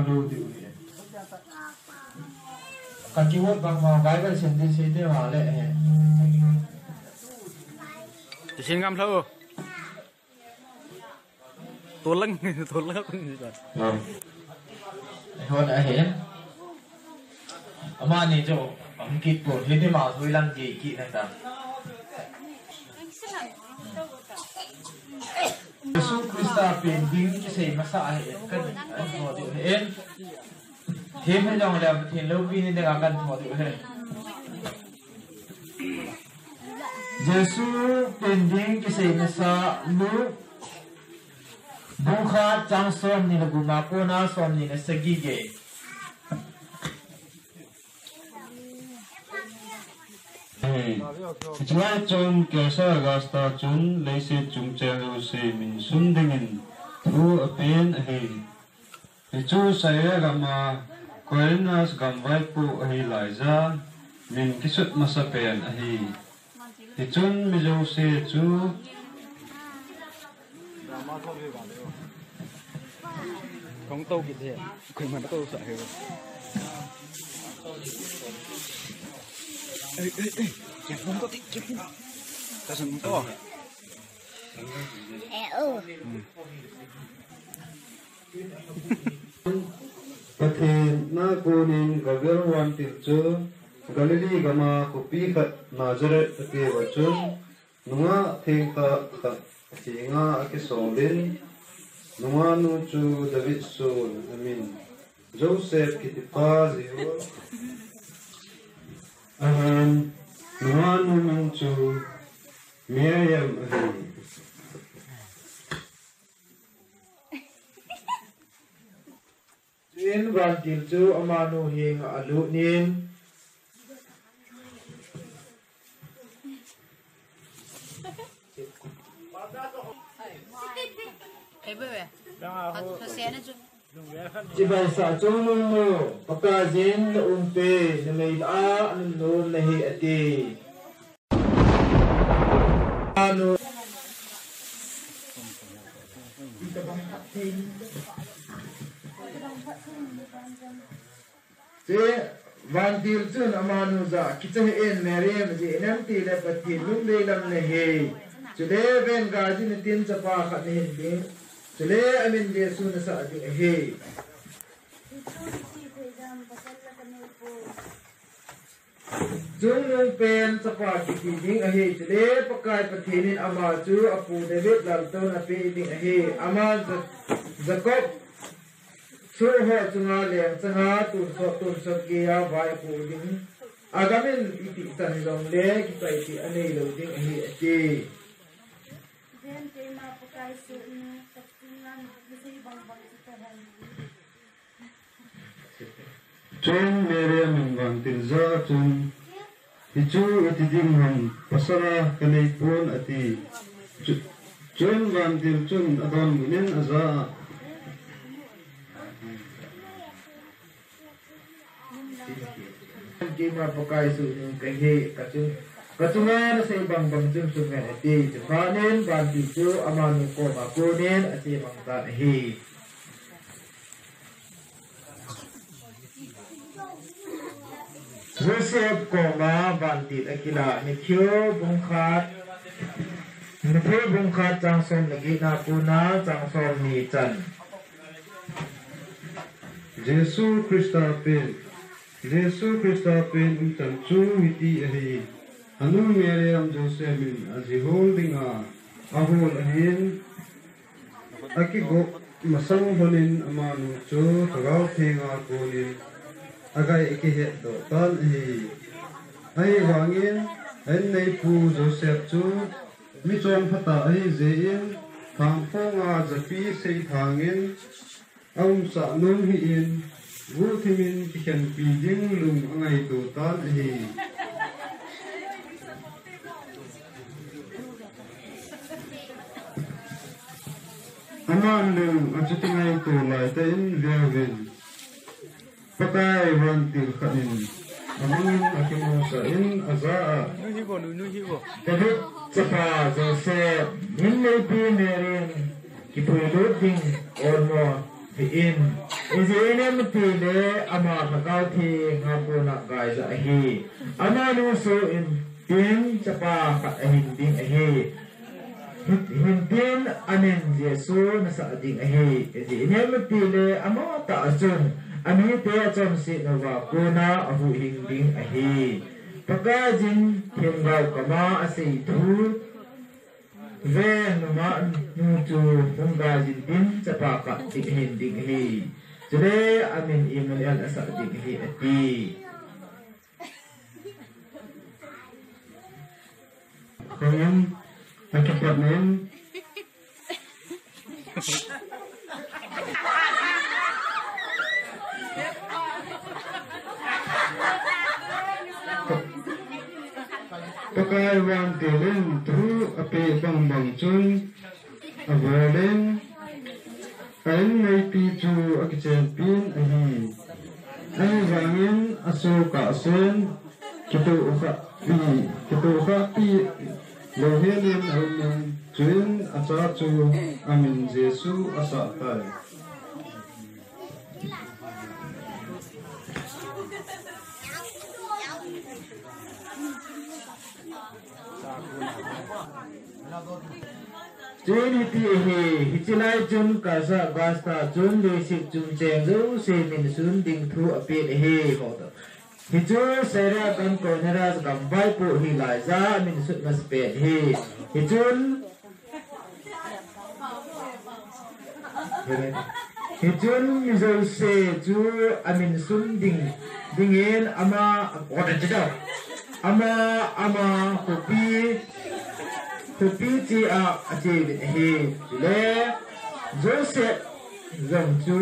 lu tu ni kan kiwat bang ma gai kan sen ti se te ma le he ti sin ngam thâuตัวlưngตัวlưng con gì rồi hôn ở hiện mà này chỗ ông kịp của thế thì mà thôi lăng gì kỹ này ta Jesus Christa painting cái gì mà sao hiện cái anh thọ được hiện thêm hay dòng là thêm lâu pin nên là cần thọ được hiện Jesus painting cái gì mà sao lu Bungkha chang som ni na gumako na som ni na sagige. Chúng chọn kẻ sa gasta chun lấy se chung chang lu se min sun dingin thu apen ahi. Chu sai gama koinas gam vai pu ahi lai za min kisut masapen ahi. Chun mi jo se chu con tàu kịp thế quên mà nó tàu sợ hiểu chặt không có tí chặt không ta sừng không có Pathin na kunin gagal wan tilchu Galili gama kupi khat Nazareth ake wachun nunga thing ta khat nga ake solin nunga nu chu David son amin Joseph kitipa ziyo nunga nu chu Miriam ahin Tuyên van til chu amanu hing alu nin Chỉ bài xã chung mông mô baka zin na umpe na may a anong noon na hi ati ano Chứ van til chun amanu za kitang en Miriam ji nam ti la pati lum le lam ne he chule ven ga ji ne tin chapa khat ne hin chule amin Jesu na sa di he Jung nung pen chapa ki ti ding a he chule pakai pathinin ama chu apu David lam to na pe ding a he ama Jacob Su ho chunga leng changa tun so kia vai pu ding agamin iti tan long le ki pai ti anei lo ding hi ati den te ma pakai su ni sakingan bisi bang bang sitahan chun Miriam van tilza chun hichu ati ding ham pasara kanei pon ati chun van til chun adon minen aza Kima pakai su nung kahi kacunga na sa ibang bangchun sungan ati Japanin banti chu amanu ko makunin ati mangtan hi Joseph ko ma banti akila ni kyo bungkhat Nupur bungkhat changsom lagi na puna changsom ni chan Jesu Christa pen utan chu miti ahi anu Miriam Joseph min azi holding ahol ahin aki go masang honin amanu chu thagau thenga konin agai iki het do tan ai wangin en nei pu Joseph chu mi chon phata ai zein thang phonga japi sei thangin aum sa nun hi in Vu thimin khen pi ding lum angai tu tan hi aman lum achutingai tu lai ta in vervin pakai wan til khanin amun akimu sa in azaa nu hi bo David chapa Joseph min nei pi merin ki pu ding or mo in Izinem tile ama nakauti ngapuna guys ahi. Ama nuso in tin chapa ka hinding ahi. Hintin anin Yesu nasa ading ahi. Izinem tile ama taasun. Ami te achon si nawakuna ahu hinding ahi. Pagkajin himgaw kama asay tu. Ven numa nutu himgajin din chapa ka hinding ahi. Today, amin imulian asa dighi ati. Kung akipat na yun, pakaiwan tilin, tru api bang bang chun, abalin, kain may pichu akichampin ahi. Ay vangin aso ka asen kito uka pi lohelin amin chuin asa chu amin Jesu asa tay. Chun hiti he hichilai chun kasa gasta chun desik chun cheng zo se min sun ding thu apit he hoda. Hichu sera kan koneras gambai pu hi lai za min sut mas pet he. Hichun mizo se chu amin sun dingin ama oda jeda. Ama kopi ti a achi he le Joseph zong chu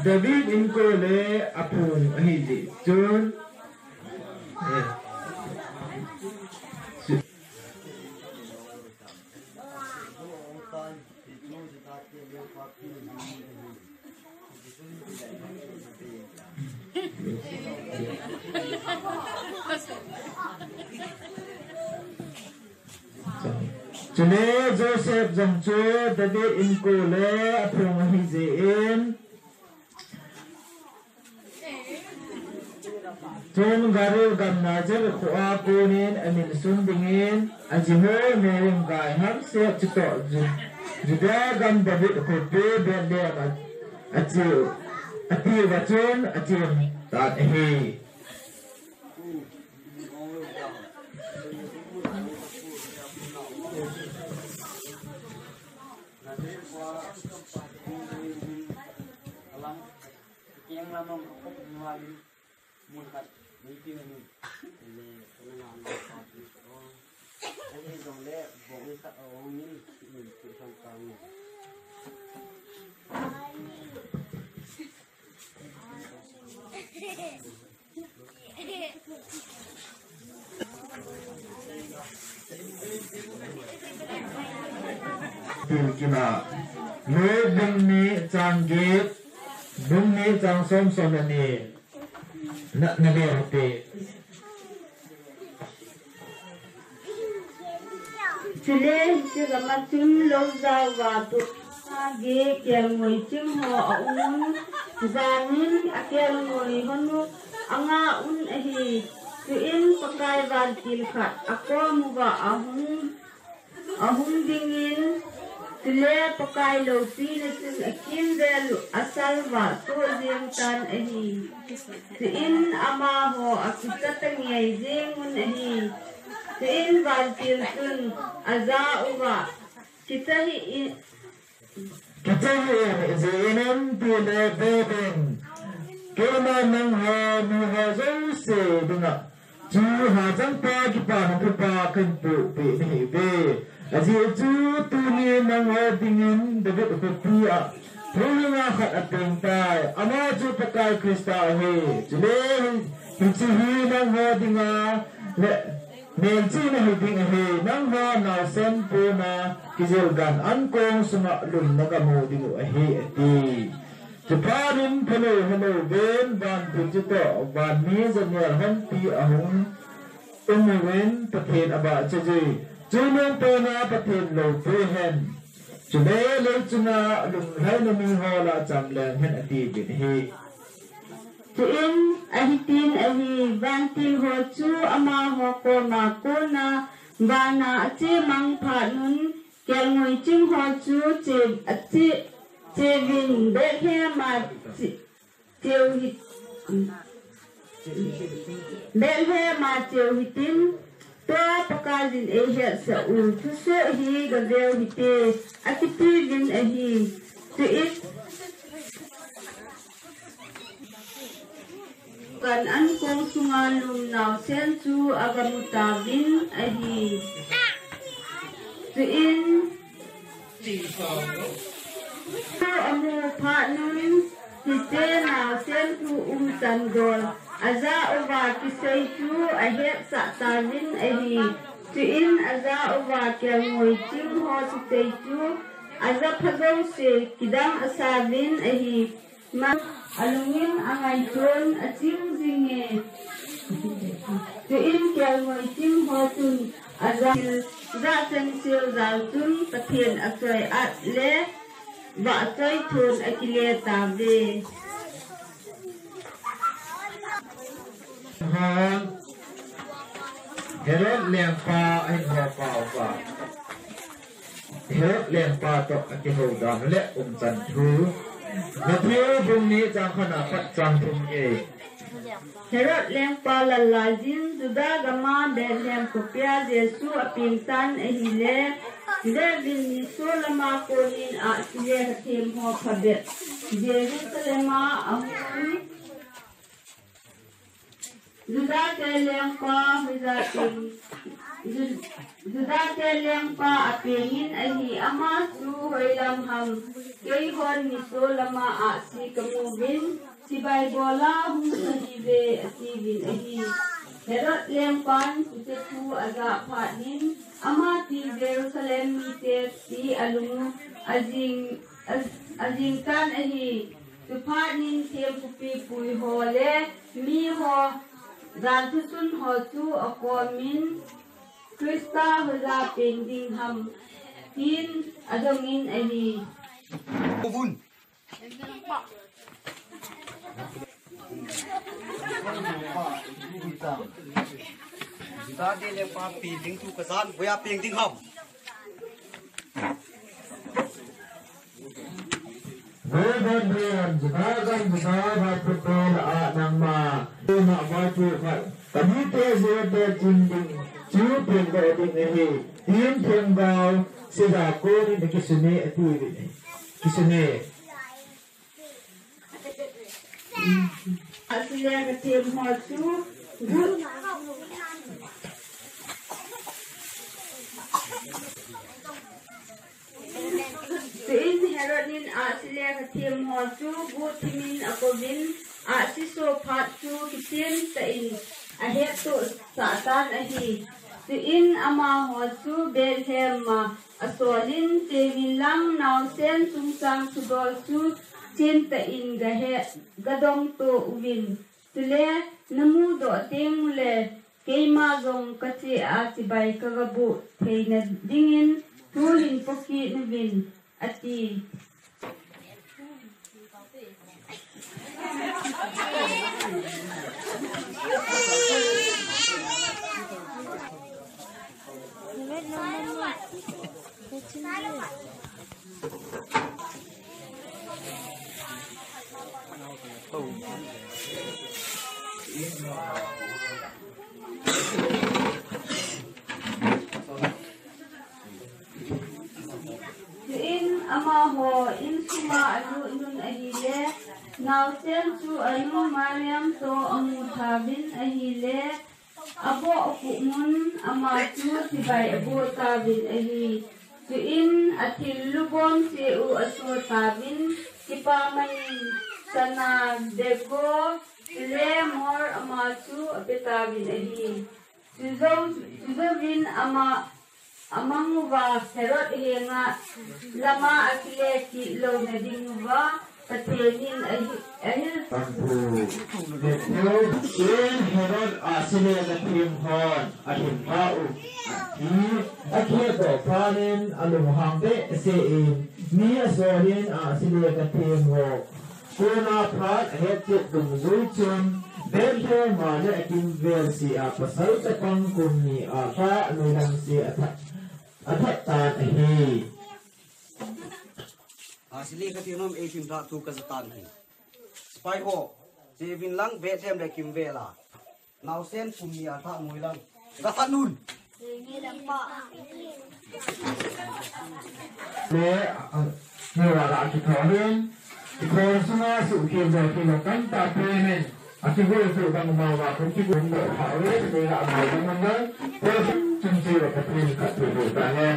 David inko le apung ahi ji chun Chune Joseph zong chu David inko le apung ahi ji in Chun garil gam najar khua kunin amin sun dingin ajimo merim gai ham se chito juda gam David khope bende ati wachun achim tat he kina no bungni changgit bungni chang som sonani na be hote Chile chigama chun lobza wa tu ge kyang moi chim ho aun zanin akyang moi honu anga un ahi tu in pakai van til khat ako muga ahum dingin Tile pakai lo pina chun akim velu asal wa to zing tan ahi tu in ama ho akitatang yai zingun ahi Tin van til chun aza uga kita zinam tile beben kema nang ha nu ha zo se dinga chu ha jang pa ki pa na pa kan pu pe ni be aji chu tu ni nang ha dingin David ko pia Pulunga khat ateng tai ama chu pakai Krista he chule hi nang ha dinga le Nên chi na hiding he nang ha na sem po na kizil gan ankong suma lum na kamo dingo he ati. Japanin hello ben ban pujito ban ni zanyer han pi ahung umuwen pathen aba chaji. Junong po na pathen lo pe hen. chủ đề lấy chúng ta lùng hay là mình họ là chậm lên hết ở tì biệt hi Tuin ahitin ahi vanting ho chu ama ho ko ma ko na vana che mang pha nun kel ngoi ching ho chu che vin de he ma cheu hit de he ma cheu hitin to pakazin e he sa u thu so hi ga deu hite akiti vin ahi tuin kan an kong sungalum naw sen chu agamuta bin ahi tuin to amu pha nun hite naw sen chu tandol aza ova kisai chu ahet sa tavin ahi tuin aza ova kya ngoi chim ho sutei chu aza phagau se kidang asabin ahi ma alungin angai ton aching zinge tuin kel ngoi chim ho tun azal za chen sil zal tun pathian akai at le ba choi thun akile ta ve han herot leng pa in ho pa pa herot leng pa to aki ho da le chan thu na thiu bung ni chang khana pat chang thum e Herot leng pa la la jin juda gama Bethlehem ko pia Jesu aping tan ehile Devin ni solama ko nin a siye them ho phabet Jerusalema ahu juda ke leng pa huza ting juda ke leng pa apingin ahi ama su hoilam ham kei hon ni solama a si kamubin si Bible hum sahibe asibin ahi Herot lempan kutetu aga phanin ama ti Jerusalem mi te ti alungu azing kan ahi tuphanin them pupi pui hole mi ho dan thusun ho chu akomin Krista hoza pending ham tin adongin ahi Vun. Kita dia lepas piling tu kesan, boya piling ham. Wedan rian jadagan besar betul nang ma na baju khat kami te zete jinding chu peng ga ding ni tin peng ga sida ko ni kisne atu ni kisne asliya ka them ho chu good Tuin Herodin asliya ka them ho chu good timin akovin asiso phat chu kitin tain ahet to satan ahi tuin ama ho chu Bethlehem ma asolin tevin lang naw sen sungsang sudol chu chin tain gahe gadong to win tule namu do teng le keima zong kachi a sibai kagabu theina dingin tulin poki nubin ati in ama ho in suma anu nun ahile naw sen chu anu Mariam to amu thabin ahile abo okumun ama chu sibai abo tabin ahi tu in athil lubon se u aso tabin kipamanin sana dego le mor ama chu apetabin ahi Suzovin ama amanguwa Herod henga lama akile ki lo na dinguwa ประเทศนี้ไอ้ ตังคูเด็กเนื้อเอ็นเฮรอดอาศิเลกทีมพรอาทิมพระอุอาเคียต่อพระเนนอลุหังเตเซอินมีอโซเรนอาศิเลกทีมโวกูนาพระเฮติดุมซุยจุนเดินเทมาเลกินเวลซีอาปัสสัยตะปังกุมนีอาพระนุนังซีอัฐตาเฮ Asli katinom ekim ra tu kazatan hi. Spy ho, Jevin lang betem de kim vela. Now sen pumi ata muilang. Gatanun. Le ngewa ra ki thorin ki thor sanga su ki ja ki lo kan ta pemen ati go su bang ma wa ko ki go mo ha le le ra ma bang ma ko chun chi ra ka pin ka tu ta ne